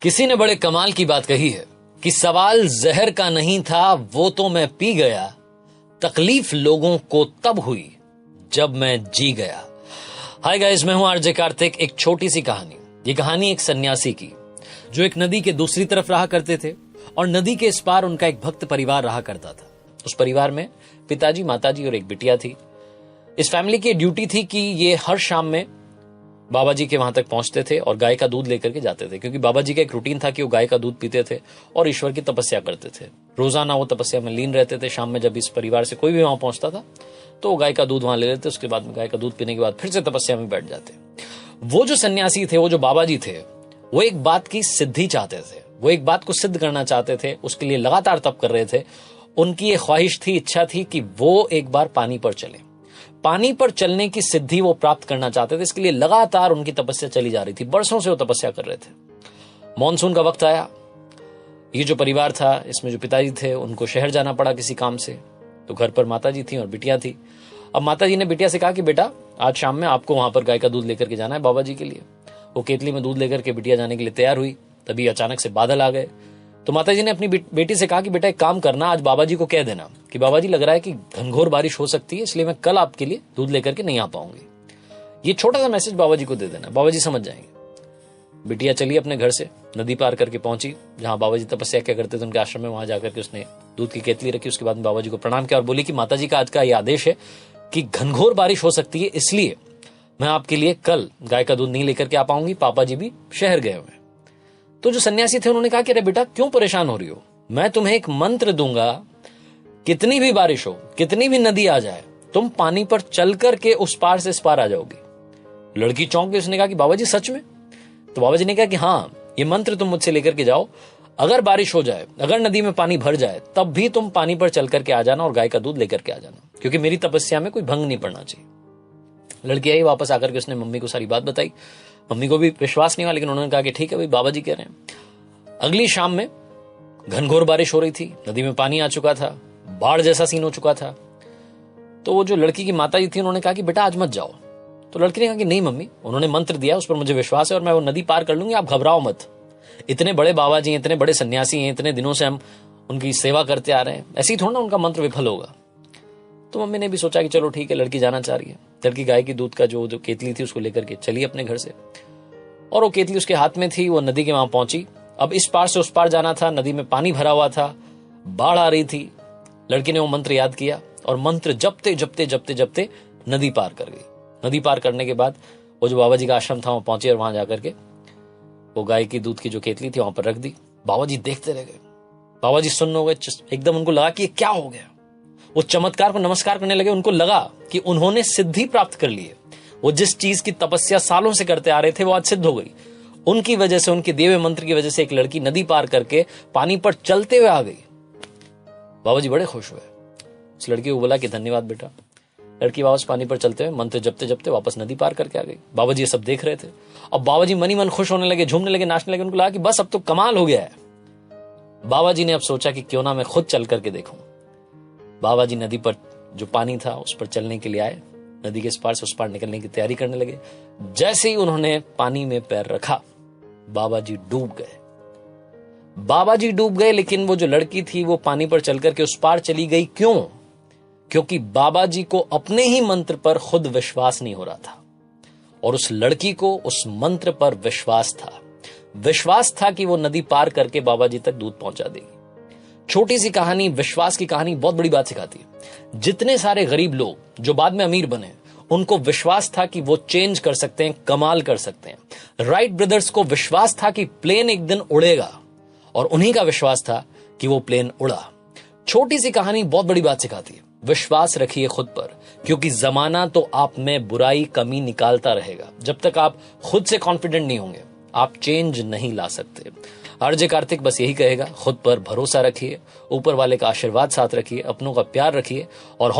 किसी ने बड़े कमाल की बात कही है कि सवाल जहर का नहीं था, वो तो मैं पी गया, तकलीफ लोगों को तब हुई जब मैं जी गया। हाय गाइस, मैं हूं आरजे कार्तिक। एक छोटी सी कहानी। ये कहानी एक सन्यासी की जो एक नदी के दूसरी तरफ रहा करते थे और नदी के इस पार उनका एक भक्त परिवार रहा करता था। उस परिवार में पिताजी, माताजी और एक बिटिया थी। इस फैमिली की ड्यूटी थी कि ये हर शाम में बाबा जी के वहां तक पहुंचते थे और गाय का दूध लेकर के जाते थे, क्योंकि बाबा जी का एक रूटीन था कि वो गाय का दूध पीते थे और ईश्वर की तपस्या करते थे। रोजाना वो तपस्या में लीन रहते थे। शाम में जब इस परिवार से कोई भी वहां पहुंचता था तो वो गाय का दूध वहां ले लेते। उसके बाद में गाय का दूध पीने के बाद फिर से तपस्या में बैठ जाते। वो जो सन्यासी थे, वो जो बाबा जी थे, वो एक बात की सिद्धि चाहते थे। वो एक बात को सिद्ध करना चाहते थे। उसके लिए लगातार तप कर रहे थे। उनकी ये ख्वाहिश थी, इच्छा थी कि वो एक बार पानी पर चले। पानी पर चलने की सिद्धि वो प्राप्त करना चाहते थे। इसके लिए लगातार उनकी तपस्या चली जा रही थी। बरसों से वो तपस्या कर रहे थे। मॉनसून का वक्त आया। ये जो परिवार था, इसमें जो पिताजी थे, उनको शहर जाना पड़ा किसी काम से। तो घर पर माताजी थी और बिटिया थी। अब माताजी ने बिटिया से कहा कि बेटा, आज शाम में आपको वहां पर गाय का दूध लेकर के जाना है बाबा जी के लिए। वो केतली में दूध लेकर के बिटिया जाने के लिए तैयार हुई। तभी अचानक से बादल आ गए। तो माताजी ने अपनी बेटी से कहा कि बेटा, एक काम करना, आज बाबा जी को कह देना कि बाबा जी, लग रहा है कि घनघोर बारिश हो सकती है, इसलिए मैं कल आपके लिए दूध लेकर के नहीं आ पाऊंगी। ये छोटा सा मैसेज बाबा जी को दे देना, बाबा जी समझ जाएंगे। बिटिया चली अपने घर से, नदी पार करके पहुंची जहां बाबा जी तपस्या क्या करते थे, उनके आश्रम में। वहां जाकर के उसने दूध की केतली रखी। उसके बाद में बाबा जी को प्रणाम किया और बोली कि माता जी का आज का ये आदेश है कि घनघोर बारिश हो सकती है, इसलिए मैं आपके लिए कल गाय का दूध नहीं लेकर के आ पाऊंगी। पापा जी भी शहर गए हुए। तो जो सन्यासी थे उन्होंने कहा कि अरे बेटा, क्यों परेशान हो रही हो, मैं तुम्हें एक मंत्र दूंगा, कितनी भी बारिश हो, कितनी भी नदी आ जाए, तुम पानी पर चल करके उस पार से इस पार आ जाओगी। लड़की चौंक गई। उसने कहा कि बाबा जी सच में? तो बाबा जी ने कहा कि हाँ, ये मंत्र तुम मुझसे लेकर के जाओ, अगर बारिश हो जाए, अगर नदी में पानी भर जाए, तब भी तुम पानी पर चल करके आ जाना और गाय का दूध लेकर के आ जाना, क्योंकि मेरी तपस्या में कोई भंग नहीं पड़ना चाहिए। लड़की आई, वापस आकर के उसने मम्मी को सारी बात बताई। मम्मी को भी विश्वास नहीं हुआ, लेकिन उन्होंने कहा कि ठीक है भाई, बाबा जी कह रहे हैं। अगली शाम में घनघोर बारिश हो रही थी। नदी में पानी आ चुका था। बाढ़ जैसा सीन हो चुका था। तो वो जो लड़की की माता जी थी, उन्होंने कहा कि बेटा आज मत जाओ। तो लड़की ने कहा कि नहीं मम्मी, उन्होंने मंत्र दिया, उस पर मुझे विश्वास है और मैं वो नदी पार कर लूंगी, आप घबराओ मत। इतने बड़े बाबा जी हैं, इतने बड़े सन्यासी हैं, इतने दिनों से हम उनकी सेवा करते आ रहे हैं, ऐसे ही थोड़ा ना उनका मंत्र विफल होगा। तो मम्मी ने भी सोचा कि चलो ठीक है, लड़की जाना चाह रही है। लड़की गाय की दूध का जो केतली थी उसको लेकर के चली अपने घर से, और वो केतली उसके हाथ में थी। वो नदी के वहां पहुंची। अब इस पार से उस पार जाना था। नदी में पानी भरा हुआ था, बाढ़ आ रही थी। लड़की ने वो मंत्र याद किया और मंत्र जपते जपते जपते जपते नदी पार कर गई। नदी पार करने के बाद वो जो बाबा जी का आश्रम था वहां पहुंची और वहां जाकर के वो गाय की दूध की जो केतली थी वहां पर रख दी। बाबा जी देखते रह गए। बाबा जी सुन्न हो गए। एकदम उनको लगा कि ये क्या हो गया। वो चमत्कार को नमस्कार करने लगे। उनको लगा कि उन्होंने सिद्धि प्राप्त कर ली है। वो जिस चीज की तपस्या सालों से करते आ रहे थे, वो आज सिद्ध हो गई। उनकी वजह से, उनके दिए हुए मंत्र की वजह से एक लड़की नदी पार करके पानी पर चलते हुए आ गई। बाबा जी बड़े खुश हुए। उस लड़की को बोला कि धन्यवाद बेटा। लड़की वापस पानी पर चलते हुए मंत्र जपते जपते वापस नदी पार करके आ गई। बाबा जी ये सब देख रहे थे। अब बाबा जी मन ही मन खुश होने लगे, झूमने लगे, नाचने लगे। उनको लगा कि बस अब तो कमाल हो गया है। बाबा जी ने अब सोचा कि क्यों ना मैं खुद चल करके देखूं। बाबा जी नदी पर जो पानी था उस पर चलने के लिए आए। नदी के इस पार से उस पार निकलने की तैयारी करने लगे। जैसे ही उन्होंने पानी में पैर रखा, बाबा जी डूब गए। बाबा जी डूब गए, लेकिन वो जो लड़की थी वो पानी पर चल करके उस पार चली गई। क्यों? क्योंकि बाबा जी को अपने ही मंत्र पर खुद विश्वास नहीं हो रहा था और उस लड़की को उस मंत्र पर विश्वास था। विश्वास था कि वो नदी पार करके बाबा जी तक दूध पहुंचा देगी। छोटी सी कहानी, विश्वास की कहानी बहुत बड़ी बात सिखाती है। जितने सारे गरीब लोग जो बाद में अमीर बने, उनको विश्वास था कि वो चेंज कर सकते हैं, कमाल कर सकते हैं। राइट ब्रदर्स को विश्वास था कि प्लेन एक दिन उड़ेगा और उन्हीं का विश्वास था कि वो प्लेन उड़ा। छोटी सी कहानी बहुत बड़ी बात सिखाती है। विश्वास रखिए खुद पर, क्योंकि जमाना तो आप में बुराई, कमी निकालता रहेगा। जब तक आप खुद से कॉन्फिडेंट नहीं होंगे, आप चेंज नहीं ला सकते। आरजे कार्तिक बस यही कहेगा, खुद पर भरोसा रखिए, ऊपर वाले का आशीर्वाद साथ रखिए, अपनों का प्यार रखिए और